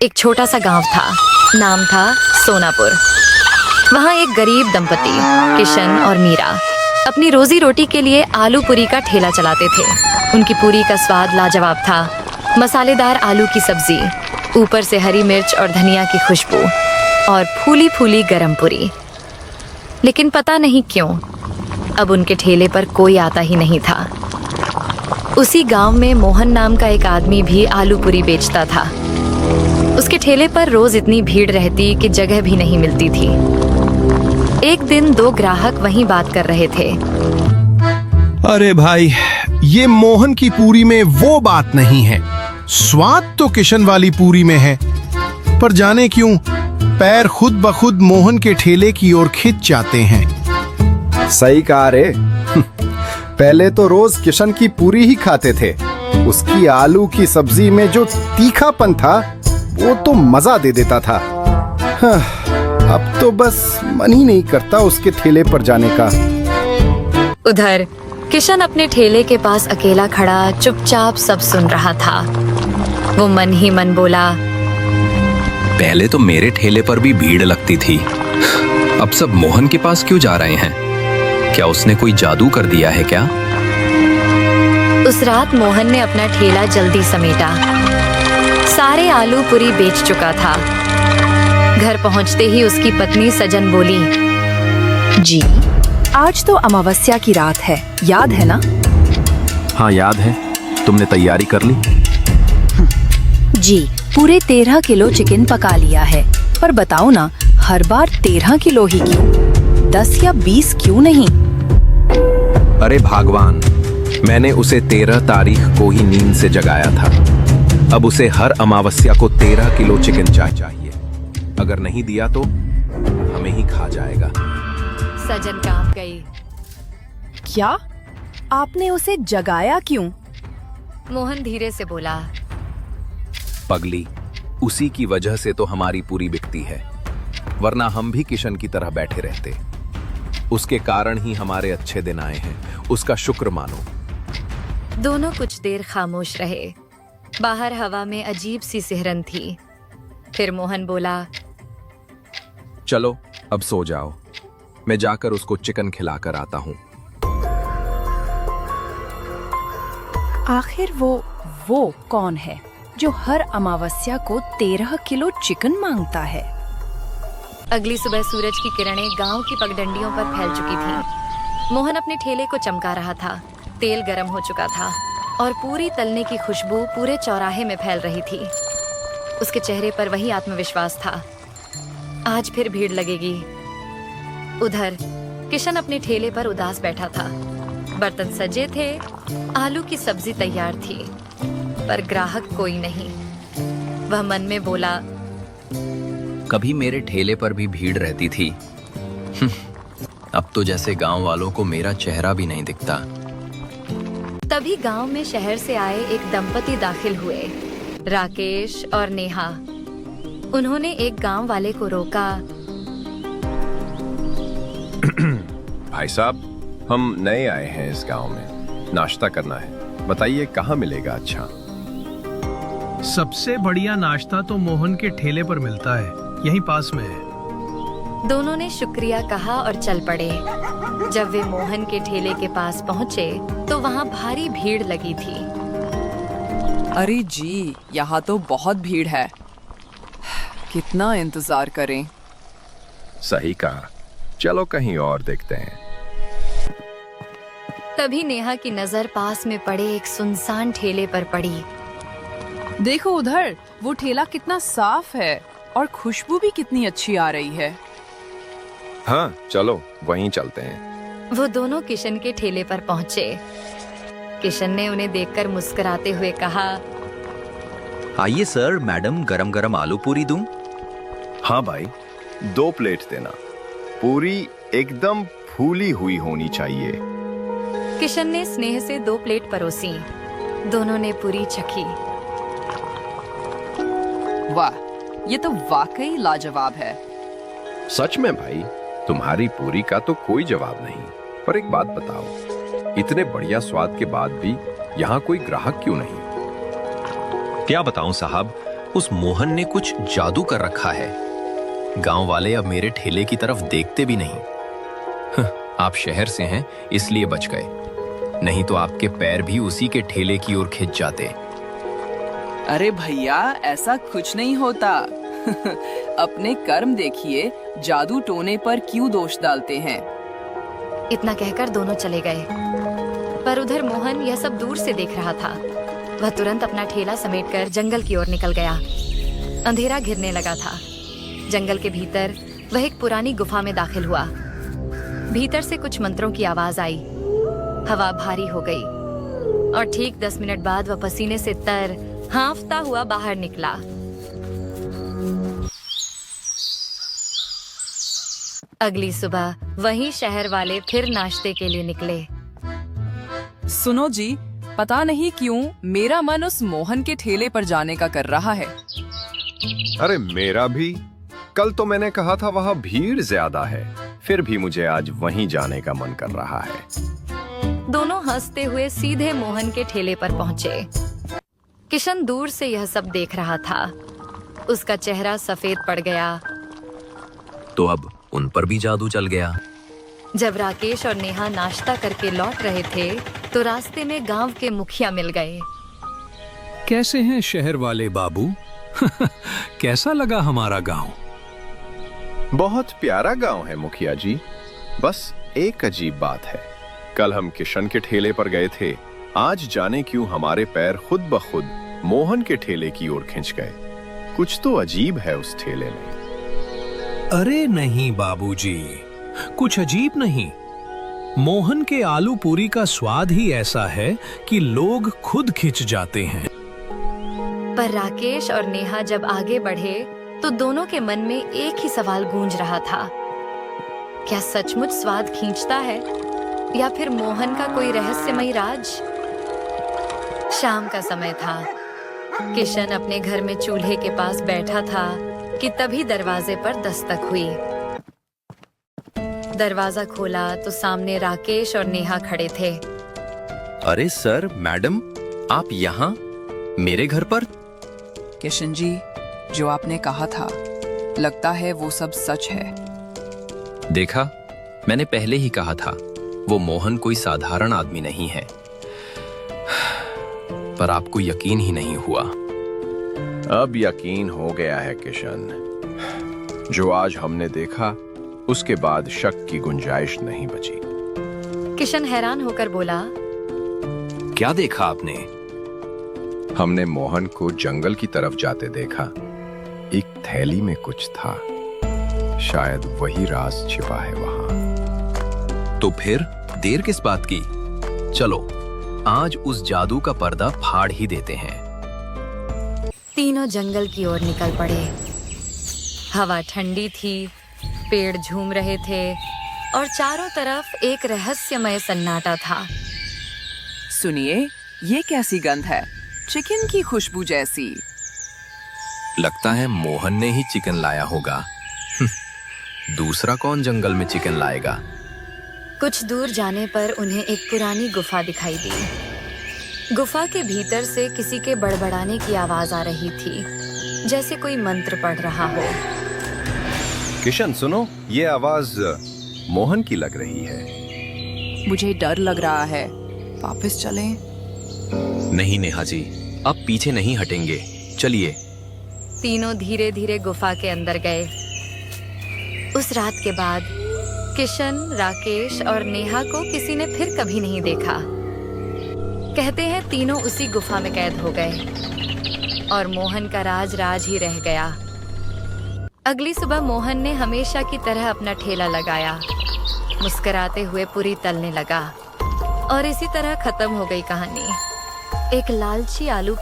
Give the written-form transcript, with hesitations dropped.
एक छोटा सा गांव था, नाम था सोनापुर। वहाँ एक गरीब दंपति किशन और मीरा अपनी रोजी रोटी के लिए आलू पूरी का ठेला चलाते थे। उनकी पूरी का स्वाद लाजवाब था। मसालेदार आलू की सब्जी, ऊपर से हरी मिर्च और धनिया की खुशबू और फूली फूली गरम पूरी। लेकिन पता नहीं क्यों अब उनके ठेले पर कोई आता ही नहीं था। उसी गांव में मोहन नाम का एक आदमी भी आलू पूरी बेचता था। उसके ठेले पर रोज इतनी भीड़ रहती कि जगह भी नहीं मिलती थी। एक दिन दो ग्राहक वहीं बात कर रहे थे। अरे भाई, ये मोहन की पूरी में वो बात नहीं है। स्वाद तो किशन वाली पूरी में है, पर जाने क्यों पैर खुद ब खुद मोहन के ठेले की ओर खिंच जाते हैं। सही कहा रे। पहले तो रोज किशन की पूरी ही खाते थे। उसकी आलू की सब्जी में जो तीखापन था वो तो मजा दे देता था। अब तो बस मन ही नहीं करता उसके ठेले पर जाने का। उधर किशन अपने ठेले के पास अकेला खड़ा चुपचाप सब सुन रहा था। वो मन ही मन बोला, पहले तो मेरे ठेले पर भी भीड़ लगती थी, अब सब मोहन के पास क्यों जा रहे हैं? क्या उसने कोई जादू कर दिया है क्या? उस रात मोहन ने अपना ठेला जल्दी समेटा। सारे आलू पूरी बेच चुका था। घर पहुंचते ही उसकी पत्नी सजन बोली, जी, आज तो अमावस्या की रात है, याद है ना? हाँ याद है। तुमने तैयारी कर ली? जी, पूरे 13 किलो चिकन पका लिया है। पर बताओ ना, हर बार 13 किलो ही क्यों? 10 या 20 क्यों नहीं? अरे भगवान, मैंने उसे 13 तारीख को ही नींद से जगाया था। अब उसे हर अमावस्या को 13 किलो चिकन चाहिए। अगर नहीं दिया तो हमें ही खा जाएगा। सजन कांप गई। क्या? आपने उसे जगाया क्यों? मोहन धीरे से बोला, पगली, उसी की वजह से तो हमारी पूरी बिकती है, वरना हम भी किशन की तरह बैठे रहते। उसके कारण ही हमारे अच्छे दिन आए हैं, उसका शुक्र मानो। दोनों कुछ देर खामोश रहे। बाहर हवा में अजीब सी सिहरन थी। फिर मोहन बोला, चलो अब सो जाओ, मैं जाकर उसको चिकन खिलाकर आता हूँ। आखिर वो कौन है जो हर अमावस्या को 13 किलो चिकन मांगता है? अगली सुबह सूरज की किरणें गांव की पगडंडियों पर फैल चुकी थीं। मोहन अपने ठेले को चमका रहा था। तेल गर्म हो चुका था और पूरी तलने की खुशबू पूरे चौराहे में फैल रही थी। उसके चेहरे पर वही आत्मविश्वास था। आज फिर भीड़ लगेगी। उधर किशन अपने ठेले पर उदास बैठा था। बर्तन सजे थे, आलू की सब्जी तैयार थी, पर ग्राहक कोई नहीं। वह मन में बोला, कभी मेरे ठेले पर भी भीड़ रहती थी। अब तो जैसे गांव वालों को मेरा चेहरा भी नहीं दिखता। तभी गांव में शहर से आए एक दंपति दाखिल हुए, राकेश और नेहा। उन्होंने एक गांव वाले को रोका। भाई साहब, हम नए आए हैं इस गांव में, नाश्ता करना है, बताइए कहाँ मिलेगा अच्छा? सबसे बढ़िया नाश्ता तो मोहन के ठेले पर मिलता है, यहीं पास में है। दोनों ने शुक्रिया कहा और चल पड़े। जब वे मोहन के ठेले के पास पहुंचे तो वहां भारी भीड़ लगी थी। अरे जी, यहाँ तो बहुत भीड़ है। कितना इंतजार करें? सही कहा, चलो कहीं और देखते हैं। तभी नेहा की नजर पास में पड़े एक सुनसान ठेले पर पड़ी। देखो उधर, वो ठेला कितना साफ है और खुशबू भी कितनी अच्छी आ रही है। हाँ चलो वहीं चलते हैं। वो दोनों किशन के ठेले पर पहुंचे। किशन ने उन्हें देखकर मुस्कुराते हुए कहा, आइए सर, मैडम गरम गरम आलू पूरी दूं? हाँ भाई, 2 प्लेट देना। पूरी एकदम फूली हुई होनी चाहिए। किशन ने स्नेह से 2 प्लेट परोसी। दोनों ने पूरी चखी। वाह, ये तो वाकई लाजवाब है। सच में भाई, तुम्हारी पूरी का तो कोई जवाब नहीं। पर एक बात बताओ, इतने बढ़िया स्वाद के बाद भी यहाँ कोई ग्राहक क्यों नहीं? क्या बताऊं साहब, उस मोहन ने कुछ जादू कर रखा है। गांव वाले अब मेरे ठेले की तरफ देखते भी नहीं। आप शहर से हैं इसलिए बच गए, नहीं तो आपके पैर भी उसी के ठेले की ओर खिंच जाते। अरे भैया, ऐसा कुछ नहीं होता। अपने कर्म देखिए, जादू टोने पर क्यों दोष डालते हैं। इतना कहकर दोनों चले गए, पर उधर मोहन यह सब दूर से देख रहा था। वह तुरंत अपना ठेला समेटकर जंगल की ओर निकल गया। अंधेरा घिरने लगा था। जंगल के भीतर वह एक पुरानी गुफा में दाखिल हुआ। भीतर से कुछ मंत्रों की आवाज आई। हवा भारी हो गई और ठीक 10 मिनट बाद वह पसीने से तर हाँफता हुआ बाहर निकला। अगली सुबह वही शहर वाले फिर नाश्ते के लिए निकले। सुनो जी, पता नहीं क्यों मेरा मन उस मोहन के ठेले पर जाने का कर रहा है। अरे मेरा भी। कल तो मैंने कहा था वहाँ भीड़ ज्यादा है, फिर भी मुझे आज वहीं जाने का मन कर रहा है। दोनों हंसते हुए सीधे मोहन के ठेले पर पहुंचे। किशन दूर से यह सब देख रहा था। उसका चेहरा सफेद पड़ गया। तो अब उन पर भी जादू चल गया। जब राकेश और नेहा नाश्ता करके लौट रहे थे तो रास्ते में गांव के मुखिया मिल गए। कैसे हैं शहर वाले बाबू? कैसा लगा हमारा गांव? बहुत प्यारा गांव है मुखिया जी। बस एक अजीब बात है, कल हम किशन के ठेले पर गए थे, आज जाने क्यों हमारे पैर खुद ब खुद मोहन के ठेले की ओर खिंच गए। कुछ तो अजीब है उस ठेले में। अरे नहीं बाबूजी, कुछ अजीब नहीं। मोहन के आलू पूरी का स्वाद ही ऐसा है कि लोग खुद खिंच जाते हैं। पर राकेश और नेहा जब आगे बढ़े तो दोनों के मन में एक ही सवाल गूंज रहा था, क्या सचमुच स्वाद खींचता है या फिर मोहन का कोई रहस्यमयी राज? शाम का समय था। किशन अपने घर में चूल्हे के पास बैठा था कि तभी दरवाजे पर दस्तक हुई। दरवाजा खोला तो सामने राकेश और नेहा खड़े थे। अरे सर, मैडम, आप यहाँ मेरे घर पर? किशन जी, जो आपने कहा था, लगता है वो सब सच है। देखा, मैंने पहले ही कहा था, वो मोहन कोई साधारण आदमी नहीं है। पर आपको यकीन ही नहीं हुआ। अब यकीन हो गया है किशन। जो आज हमने देखा उसके बाद शक की गुंजाइश नहीं बची। किशन हैरान होकर बोला, क्या देखा आपने? हमने मोहन को जंगल की तरफ जाते देखा। एक थैली में कुछ था, शायद वही राज छिपा है वहां। तो फिर देर किस बात की? चलो आज उस जादू का पर्दा फाड़ ही देते हैं। तीनों जंगल की ओर निकल पड़े। हवा ठंडी थी, पेड़ झूम रहे थे और चारों तरफ एक रहस्यमय सन्नाटा था। सुनिए, ये कैसी गंध है? चिकन की खुशबू जैसी। लगता है मोहन ने ही चिकन लाया होगा। दूसरा कौन जंगल में चिकन लाएगा? कुछ दूर जाने पर उन्हें एक पुरानी गुफा दिखाई दी। गुफा के भीतर से किसी के बड़बड़ाने की आवाज आ रही थी, जैसे कोई मंत्र पढ़ रहा हो। किशन सुनो, ये आवाज मोहन की लग रही है। मुझे डर लग रहा है, वापस चलें? नहीं नेहा जी, अब पीछे नहीं हटेंगे, चलिए। तीनों धीरे धीरे गुफा के अंदर गए। उस रात के बाद किशन, राकेश और नेहा को किसी ने फिर कभी नहीं देखा। कहते हैं तीनों उसी गुफा में कैद हो गए और मोहन का राज राज ही रह गया। अगली सुबह मोहन ने हमेशा की तरह अपना ठेला लगाया, मुस्कुराते हुए पूरी तलने लगा और इसी तरह खत्म हो गई कहानी। एक लालची आलू